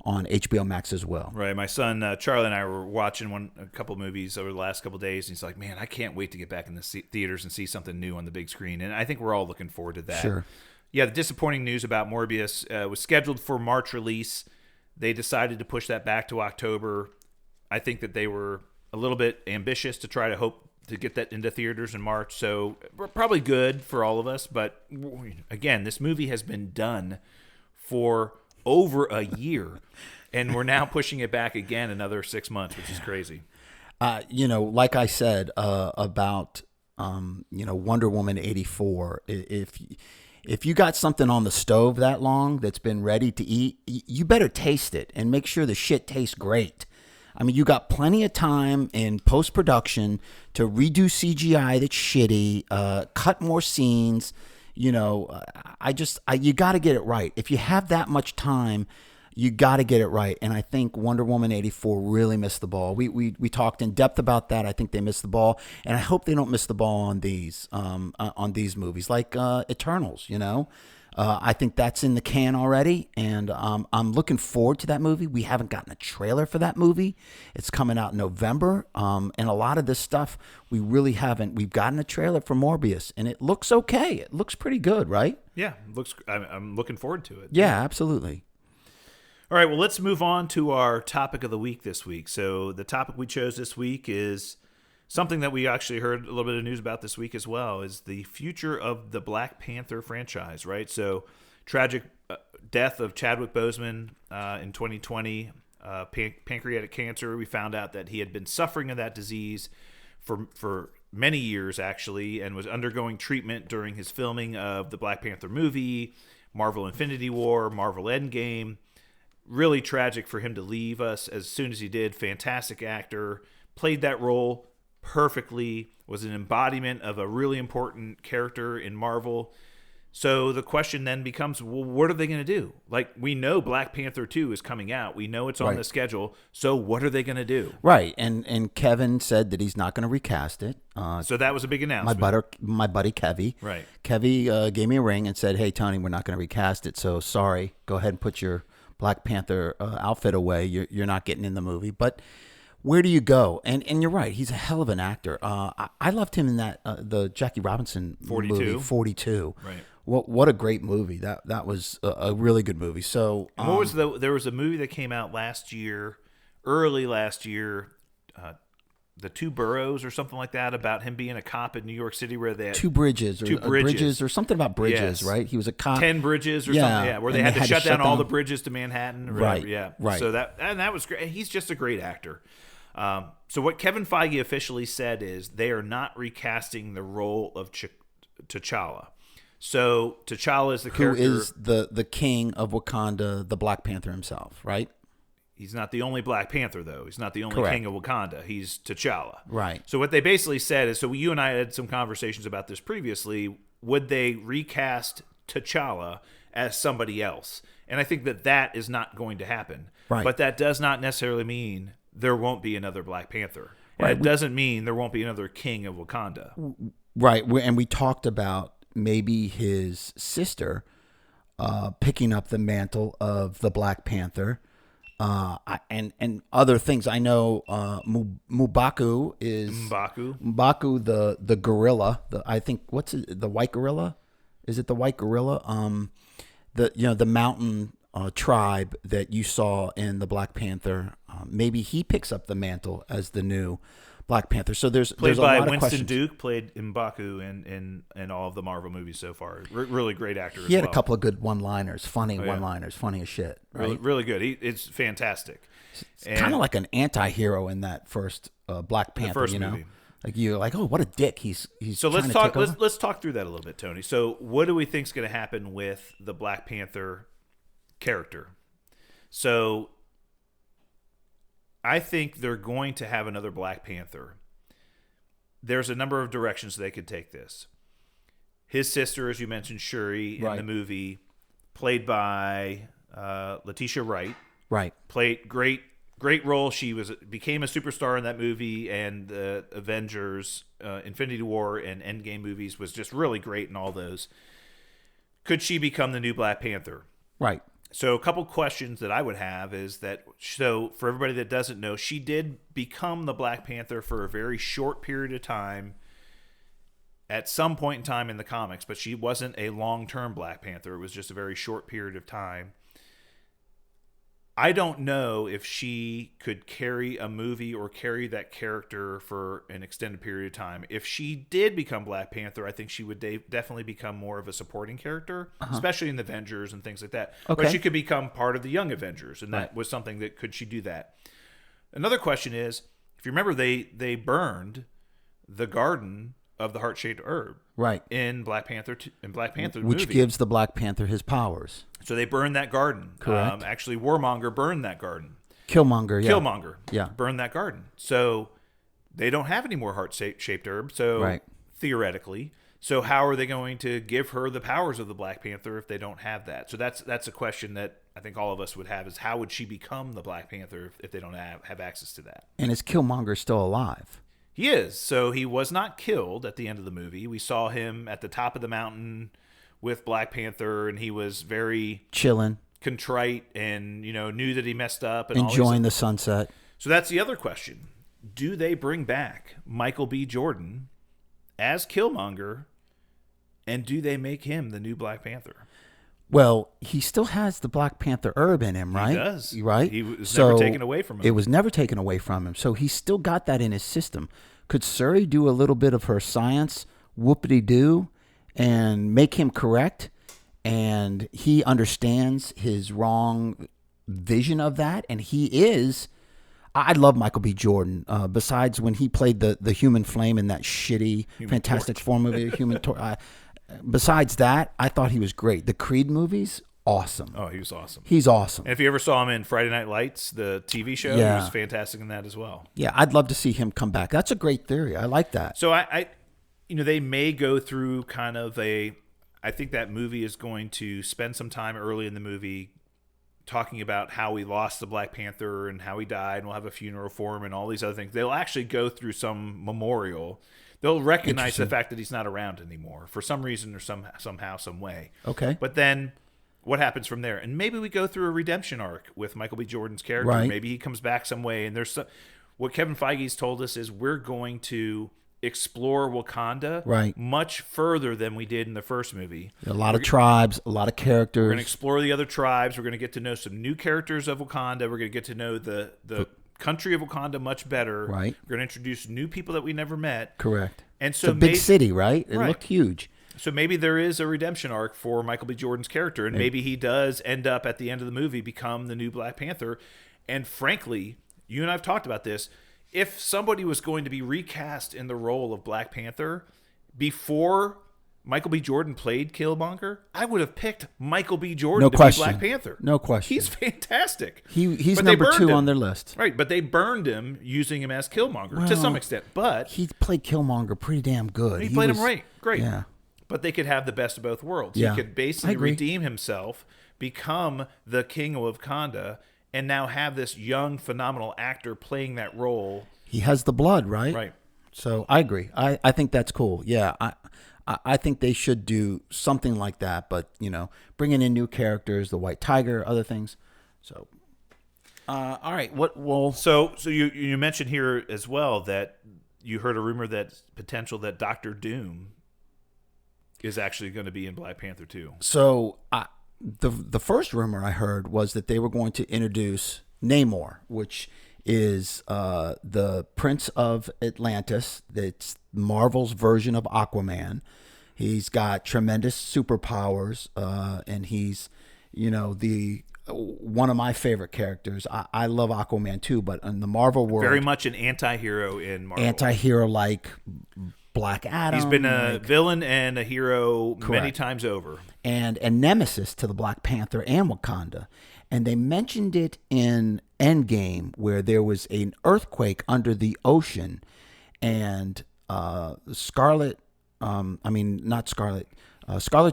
on HBO Max as well. Right. My son Charlie and I were watching a couple movies over the last couple of days, and he's like, "Man, I can't wait to get back in the theaters and see something new on the big screen." And I think we're all looking forward to that. Sure. Yeah. The disappointing news about Morbius was scheduled for March release. They decided to push that back to October. I think that they were a little bit ambitious to try to hope to get that into theaters in March. So probably good for all of us. But again, this movie has been done for over a year, and we're now pushing it back again another 6 months, which is crazy. Like I said about Wonder Woman 84, if you got something on the stove that long that's been ready to eat, you better taste it and make sure the shit tastes great. I mean, you got plenty of time in post-production to redo CGI that's shitty, cut more scenes. You know, you got to get it right. If you have that much time, you got to get it right. And I think Wonder Woman 84 really missed the ball. We talked in depth about that. I think they missed the ball, and I hope they don't miss the ball on these movies like Eternals. You know, I think that's in the can already, and I'm looking forward to that movie. We haven't gotten a trailer for that movie. It's coming out in November, and a lot of this stuff we really haven't. We've gotten a trailer for Morbius, and it looks okay. It looks pretty good, right? Yeah, looks. I'm looking forward to it. Yeah, absolutely. All right, well, let's move on to our topic of the week this week. So the topic we chose this week is something that we actually heard a little bit of news about this week as well, is the future of the Black Panther franchise, right? So tragic death of Chadwick Boseman in 2020, pancreatic cancer. We found out that he had been suffering of that disease for many years, actually, and was undergoing treatment during his filming of the Black Panther movie, Marvel Infinity War, Marvel Endgame. Really tragic for him to leave us as soon as he did. Fantastic actor, played that role perfectly, was an embodiment of a really important character in Marvel. So the question then becomes, well, what are they going to do? Like, we know Black Panther 2 is coming out. We know it's on the schedule. So what are they going to do? Right. And Kevin said that he's not going to recast it. So that was a big announcement. My buddy Kevy. Right. Kevy gave me a ring and said, hey, Tony, we're not going to recast it. So sorry. Go ahead and put your Black Panther outfit away. You're not getting in the movie. But where do you go? And you're right. He's a hell of an actor. I loved him in that the Jackie Robinson 42. movie, 42. Right. What a great movie. That was a really good movie. So what was there was a movie that came out early last year, The Two Boroughs or something like that, about him being a cop in New York City, where they had Two Bridges or something about bridges, yes. right? He was a cop. 10 bridges or something, yeah, where they had to shut down all the bridges to Manhattan. Right, yeah. right. So that was great. He's just a great actor. So what Kevin Feige officially said is they are not recasting the role of T'Challa. So T'Challa is the character who is the king of Wakanda, the Black Panther himself, right? He's not the only Black Panther, though. He's not the only Correct. king of Wakanda. He's T'Challa. Right. So what they basically said is, so you and I had some conversations about this previously, would they recast T'Challa as somebody else? And I think that is not going to happen. Right. But that does not necessarily mean there won't be another Black Panther. And Right. it doesn't mean there won't be another king of Wakanda. Right. And we talked about maybe his sister picking up the mantle of the Black Panther. And other things. I know M'Baku is M'Baku, the gorilla. I think what's it, the white gorilla? Is it the white gorilla? The mountain tribe that you saw in the Black Panther. Maybe he picks up the mantle as the new Black Panther. So there's a played lot by of Winston questions. Duke, played M'Baku in all of the Marvel movies so far. Really great actor. He had a couple of good one-liners, funny funny as shit. Right? Really good. It's fantastic. It's kind of like an anti-hero in that first Black Panther. First you know, movie. like you're like, oh, what a dick. He's So let's trying to talk. take over. Let's talk through that a little bit, Tony. So what do we think is going to happen with the Black Panther character? So I think they're going to have another Black Panther. There's a number of directions they could take this. His sister, as you mentioned, Shuri, in the movie, played by Letitia Wright. Right. Played great role. She became a superstar in that movie, and the Avengers, Infinity War, and Endgame movies was just really great in all those. Could she become the new Black Panther? Right. So a couple questions that I would have is that, so for everybody that doesn't know, she did become the Black Panther for a very short period of time at some point in time in the comics, but she wasn't a long-term Black Panther. It was just a very short period of time. I don't know if she could carry a movie or carry that character for an extended period of time. If she did become Black Panther, I think she would definitely become more of a supporting character, especially in the Avengers and things like that. Okay. But she could become part of the Young Avengers, and that was something that could she do that. Another question is, if you remember, they burned the garden of the heart-shaped herb, Right. in Black Panther the Which movie. gives the Black Panther his powers. So they burned that garden. Correct. Actually, Warmonger burned that garden. Killmonger, yeah. Killmonger, Yeah. burned that garden. So they don't have any more heart-shaped herb. So Right. theoretically, so how are they going to give her the powers of the Black Panther if they don't have that? So that's a question that I think all of us would have: is how would she become the Black Panther if they don't have access to that? And is Killmonger still alive? He is. So he was not killed at the end of the movie. We saw him at the top of the mountain with Black Panther, and he was very Chilling, contrite and knew that he messed up and enjoying the sunset. So that's the other question: do they bring back Michael B. Jordan as Killmonger, and do they make him the new Black Panther? Well, he still has the Black Panther herb in him, right? He does. Right? He was never taken away from him. It was never taken away from him. So he's still got that in his system. Could Suri do a little bit of her science, whoopity-doo, and make him correct? And he understands his wrong vision of that. And he is... I love Michael B. Jordan. Besides when he played the Human Flame in that shitty Fantastic Four movie, Human Torch. Besides that, I thought he was great. The Creed movies, awesome. Oh, he was awesome. He's awesome. And if you ever saw him in Friday Night Lights, the TV show, Yeah. he was fantastic in that as well. Yeah, I'd love to see him come back. That's a great theory. I like that. So I they may go through kind of I think that movie is going to spend some time early in the movie talking about how he lost the Black Panther and how he died, and we'll have a funeral for him and all these other things. They'll actually go through some memorial. They'll recognize the fact that he's not around anymore for some reason or somehow, some way. Okay. But then what happens from there? And maybe we go through a redemption arc with Michael B. Jordan's character. Right. Maybe he comes back some way. And what Kevin Feige's told us is we're going to explore Wakanda Right. much further than we did in the first movie. A lot of tribes, a lot of characters. We're going to explore the other tribes. We're going to get to know some new characters of Wakanda. We're going to get to know the country of Wakanda much better. Right. We're going to introduce new people that we never met. Correct. And so It's a big city, right? It Right. looked huge. So maybe there is a redemption arc for Michael B. Jordan's character, and maybe he does end up at the end of the movie become the new Black Panther. And frankly, you and I've talked about this. If somebody was going to be recast in the role of Black Panther before Michael B. Jordan played Killmonger, I would have picked Michael B. Jordan to be Black Panther. No question. He's fantastic. He's But they number burned 2 him. on their list. Right, but they burned him using him as Killmonger to some extent. But He played Killmonger pretty damn good. he played him right. Great. Yeah. But they could have the best of both worlds. Yeah. He could I basically agree. redeem himself, become the king of Wakanda, and now have this young, phenomenal actor playing that role. He has the blood, right? Right. So I agree. I think that's cool. Yeah. I think they should do something like that, but bringing in new characters, the White Tiger, other things. So, all right. So you mentioned here as well that you heard a rumor that potential that Doctor Doom is actually going to be in Black Panther 2. So the first rumor I heard was that they were going to introduce Namor, which is the Prince of Atlantis. It's Marvel's version of Aquaman. He's got tremendous superpowers, and he's the one of my favorite characters. I love Aquaman too, but in the Marvel world, Very much an anti-hero in Marvel. anti-hero like Black Adam. He's been a villain and a hero many Correct. times over. and a nemesis to the Black Panther and Wakanda. And they mentioned it in Endgame, where there was an earthquake under the ocean, and Scarlett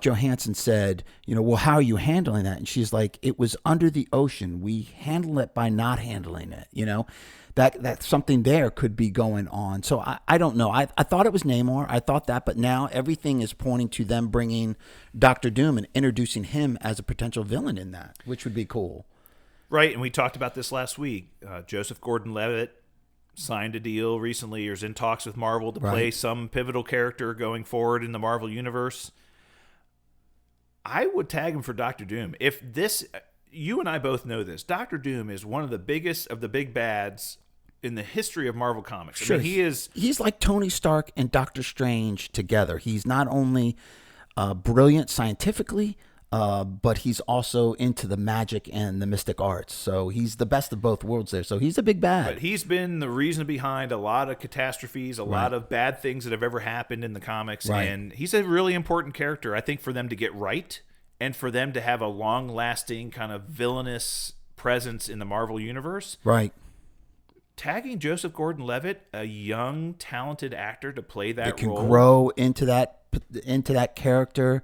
Johansson said, well, how are you handling that? And she's like, it was under the ocean. We handle it by not handling it. That something there could be going on. So I don't know. I thought it was Namor. I thought that, but now everything is pointing to them bringing Doctor Doom and introducing him as a potential villain in that, which would be cool. Right, and we talked about this last week. Joseph Gordon-Levitt signed a deal recently, or is in talks with Marvel to play some pivotal character going forward in the Marvel Universe. I would tag him for Doctor Doom. If this, you and I both know this, Doctor Doom is one of the biggest of the big bads in the history of Marvel Comics. Sure. I mean, He's like Tony Stark and Doctor Strange together. He's not only brilliant scientifically, but he's also into the magic and the mystic arts. So he's the best of both worlds there. So he's a big bad. But he's been the reason behind a lot of catastrophes, a lot of bad things that have ever happened in the comics. Right. And he's a really important character, I think, for them to get right and for them to have a long-lasting kind of villainous presence in the Marvel Universe. Right. Tagging Joseph Gordon-Levitt, a young, talented actor, to play that That can role. grow into that character.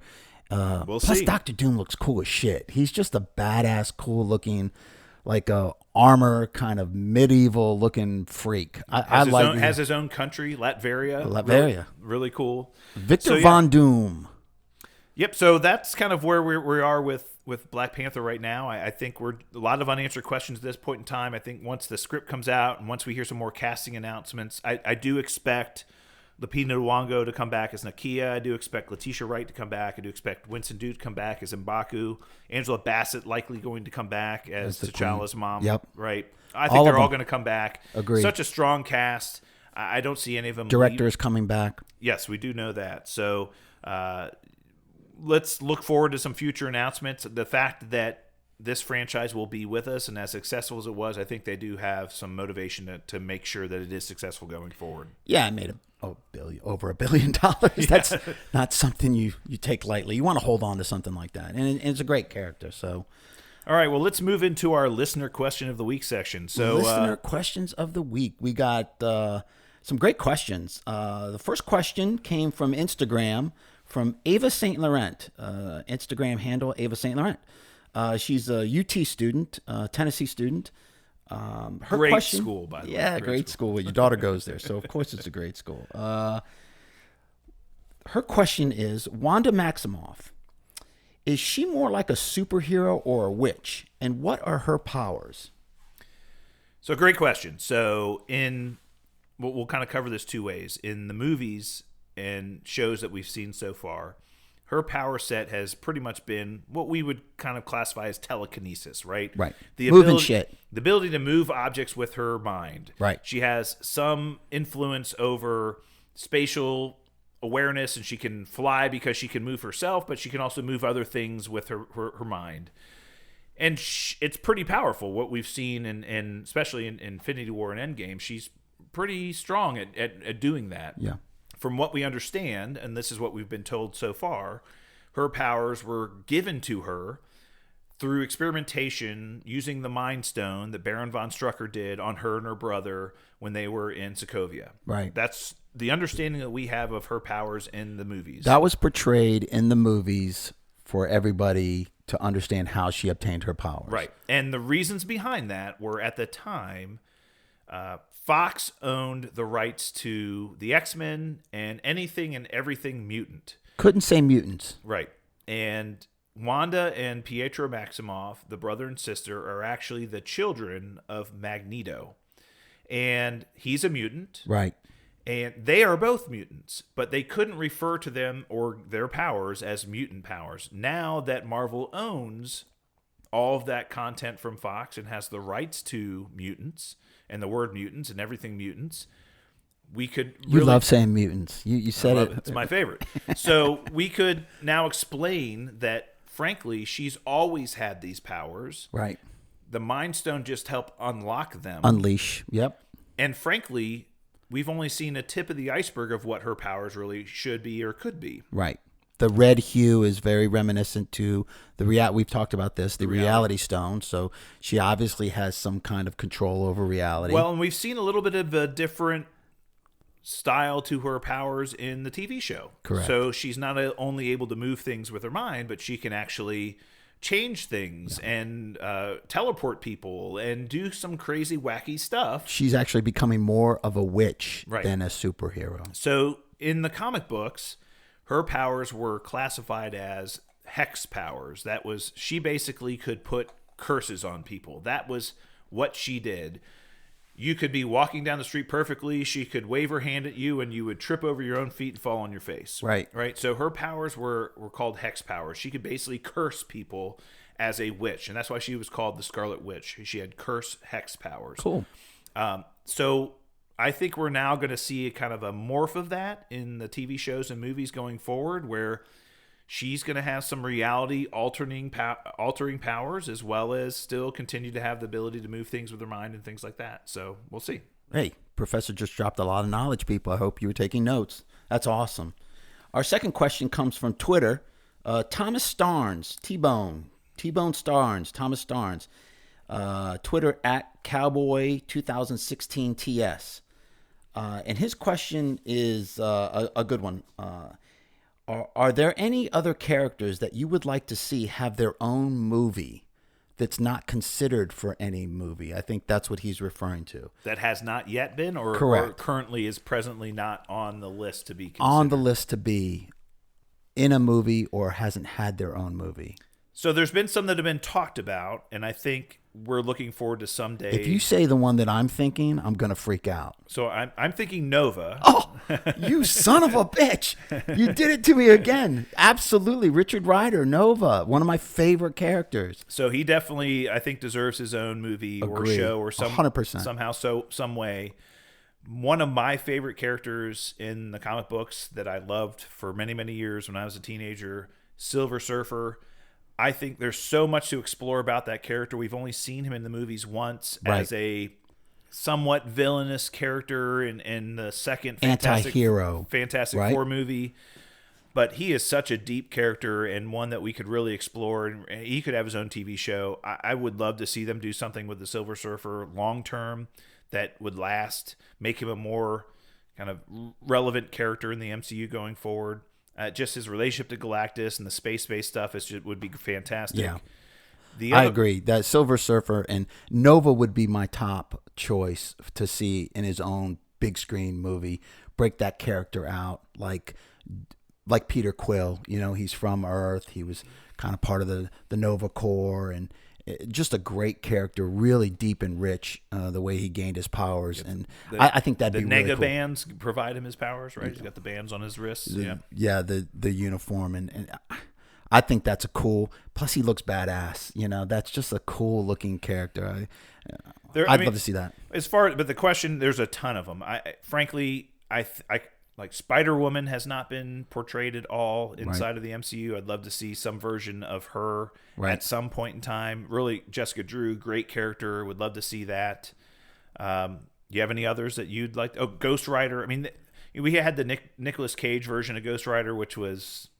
We'll Plus, see. Doctor Doom looks cool as shit. He's just a badass, cool looking, like a armor kind of medieval looking freak. Has his own country, Latveria. Latveria. Really cool. Victor Von Doom. Yep. So that's kind of where we are with Black Panther right now. I think we're a lot of unanswered questions at this point in time. I think once the script comes out and once we hear some more casting announcements, I do expect Lupita Nyong'o to come back as Nakia. I do expect Letitia Wright to come back. I do expect Winston Duke to come back as M'Baku. Angela Bassett likely going to come back as T'Challa's mom. Yep. Right. I think they're all going to come back. Agreed. Such a strong cast. I don't see any of them. Director is coming back. Yes, we do know that. So let's look forward to some future announcements. The fact that this franchise will be with us and as successful as it was, I think they do have some motivation to make sure that it is successful going forward. Yeah, I made over $1 billion. That's not something you take lightly. You want to hold on to something like that, and it's a great character. So, all right, well, let's move into our listener question of the week section. So, listener questions of the week. We got some great questions. The first question came from Instagram from Ava St. Laurent. Instagram handle Ava St. Laurent. She's a UT student, Tennessee student. Her great question, school, by the way. Yeah, great school. Your daughter goes there, so of course it's a great school. Her question is, Wanda Maximoff, is she more like a superhero or a witch? And what are her powers? So, great question. So, we'll kind of cover this two ways. In the movies and shows that we've seen so far, her power set has pretty much been what we would kind of classify as telekinesis, right? Right. Moving shit. The ability to move objects with her mind. Right. She has some influence over spatial awareness, and she can fly because she can move herself, but she can also move other things with her mind. And it's pretty powerful, what we've seen, and especially in Infinity War and Endgame. She's pretty strong at doing that. Yeah. From what we understand, and this is what we've been told so far, her powers were given to her through experimentation using the Mind Stone that Baron von Strucker did on her and her brother when they were in Sokovia. Right. That's the understanding that we have of her powers in the movies. That was portrayed in the movies for everybody to understand how she obtained her powers. Right. And the reasons behind that were, at the time, Fox owned the rights to the X-Men and anything and everything mutant. Couldn't say mutants. Right. And Wanda and Pietro Maximoff, the brother and sister, are actually the children of Magneto. And he's a mutant. Right. And they are both mutants, but they couldn't refer to them or their powers as mutant powers. Now that Marvel owns all of that content from Fox and has the rights to mutants and the word mutants and everything mutants, we could You love saying mutants. You said it. It's my favorite. So we could now explain that, frankly, she's always had these powers. Right. The Mind Stone just helped unlock them. Unleash. Yep. And frankly, we've only seen a tip of the iceberg of what her powers really should be or could be. Right. The red hue is very reminiscent to we've talked about this, the reality stone. So she obviously has some kind of control over reality. Well, and we've seen a little bit of a different style to her powers in the TV show. Correct. So she's not only able to move things with her mind, but she can actually change things and teleport people and do some crazy, wacky stuff. She's actually becoming more of a witch Right. than a superhero. So in the comic books, her powers were classified as hex powers. That was, she basically could put curses on people. That was what she did. You could be walking down the street perfectly. She could wave her hand at you and you would trip over your own feet and fall on your face. Right. Right. So her powers were called hex powers. She could basically curse people as a witch. And that's why she was called the Scarlet Witch. She had curse hex powers. Cool. So I think we're now going to see kind of a morph of that in the TV shows and movies going forward, where she's going to have some reality altering powers, as well as still continue to have the ability to move things with her mind and things like that. So we'll see. Hey, Professor just dropped a lot of knowledge, people. I hope you were taking notes. That's awesome. Our second question comes from Twitter. Thomas Starnes, T-Bone Starnes, Thomas Starnes. Twitter at Cowboy2016TS. And his question is a good one. Are there any other characters that you would like to see have their own movie that's not considered for any movie? I think that's what he's referring to. That has not yet been, or currently is presently not on the list to be considered? On the list to be in a movie or hasn't had their own movie. So there's been some that have been talked about, and I think we're looking forward to someday. If you say the one that I'm thinking, I'm going to freak out. So I'm thinking Nova. Oh, you son of a bitch. You did it to me again. Absolutely. Richard Rider, Nova, one of my favorite characters. So he definitely, I think, deserves his own movie or show or 100%. somehow, some way. One of my favorite characters in the comic books that I loved for many, many years when I was a teenager, Silver Surfer. I think there's so much to explore about that character. We've only seen him in the movies once as a somewhat villainous character in the second Fantastic Four movie. But he is such a deep character and one that we could really explore. And he could have his own TV show. I would love to see them do something with the Silver Surfer long term that would last, make him a more kind of relevant character in the MCU going forward. Just his relationship to Galactus and the space-based stuff would be fantastic. Yeah, I agree. That Silver Surfer and Nova would be my top choice to see in his own big screen movie. Break that character out like Peter Quill. You know, he's from Earth. He was kind of part of the Nova Corps, and just a great character, really deep and rich, the way he gained his powers. And I think that'd be really cool. The Nega bands provide him his powers, right? Yeah. He's got the bands on his wrists. The uniform. And I think that's a cool, plus he looks badass. You know, that's just a cool looking character. I'd love to see that. But the question, there's a ton of them. Frankly, like Spider-Woman has not been portrayed at all inside of the MCU. I'd love to see some version of her at some point in time. Really, Jessica Drew, great character. Would love to see that. You have any others that you'd like? Oh, Ghost Rider. I mean, we had the Nicolas Cage version of Ghost Rider, which was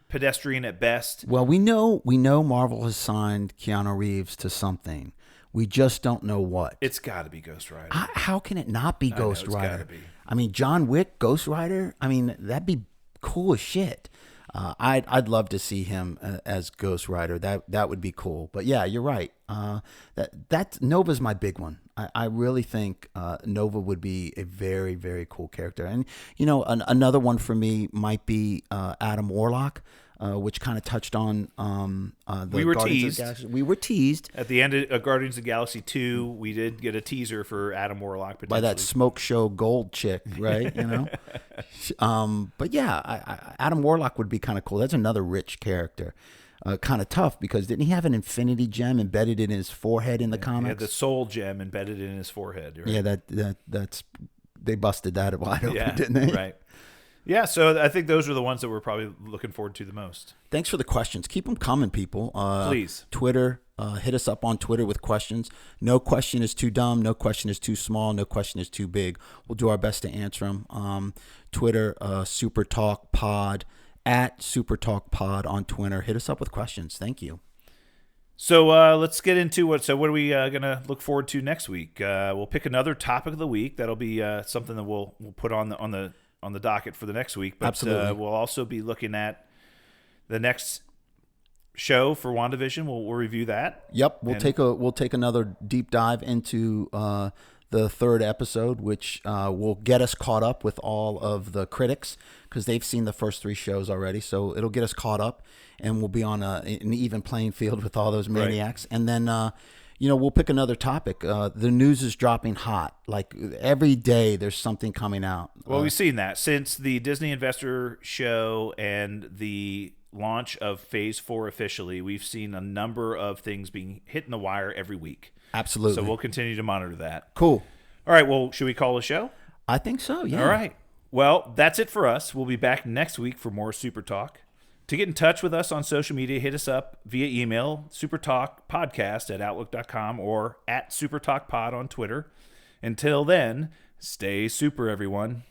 pedestrian at best. Well, we know Marvel has signed Keanu Reeves to something. We just don't know what. It's got to be Ghost Rider. How can it not be Ghost Rider? It's got to be. I mean, John Wick, Ghost Rider. I mean, that'd be cool as shit. I'd love to see him as Ghost Rider. That would be cool. But yeah, you're right. That Nova's my big one. I really think Nova would be a very, very cool character. And you know, another one for me might be Adam Warlock. Which kind of touched on the we were Guardians teased. of the Galaxy. We were teased at the end of Guardians of the Galaxy 2. We did get a teaser for Adam Warlock by that smoke show gold chick, right? You know, but yeah, Adam Warlock would be kind of cool. That's another rich character. Kind of tough because didn't he have an infinity gem embedded in his forehead in the comics? He had the soul gem embedded in his forehead. Right? Yeah, that's they busted that wide open, didn't they? Right. Yeah, so I think those are the ones that we're probably looking forward to the most. Thanks for the questions. Keep them coming, people. Please. Twitter, hit us up on Twitter with questions. No question is too dumb. No question is too small. No question is too big. We'll do our best to answer them. Twitter, SuperTalk Pod, at SuperTalk Pod on Twitter. Hit us up with questions. Thank you. So let's get into what are we going to look forward to next week? We'll pick another topic of the week. That'll be something that we'll put on the docket for the next week, but we'll also be looking at the next show for WandaVision. We'll review that. Yep, we'll take another deep dive into the third episode, which will get us caught up with all of the critics because they've seen the first 3 shows already. So it'll get us caught up, and we'll be on an even playing field with all those maniacs. Right. And then we'll pick another topic. The news is dropping hot. Like every day there's something coming out. Well, we've seen that since the Disney Investor Show and the launch of Phase 4 officially. We've seen a number of things being hit in the wire every week. Absolutely. So we'll continue to monitor that. Cool. All right. Well, should we call a show? I think so, yeah. All right. Well, that's it for us. We'll be back next week for more Super Talk. To get in touch with us on social media, hit us up via email, supertalkpodcast@outlook.com or @supertalkpod on Twitter. Until then, stay super, everyone.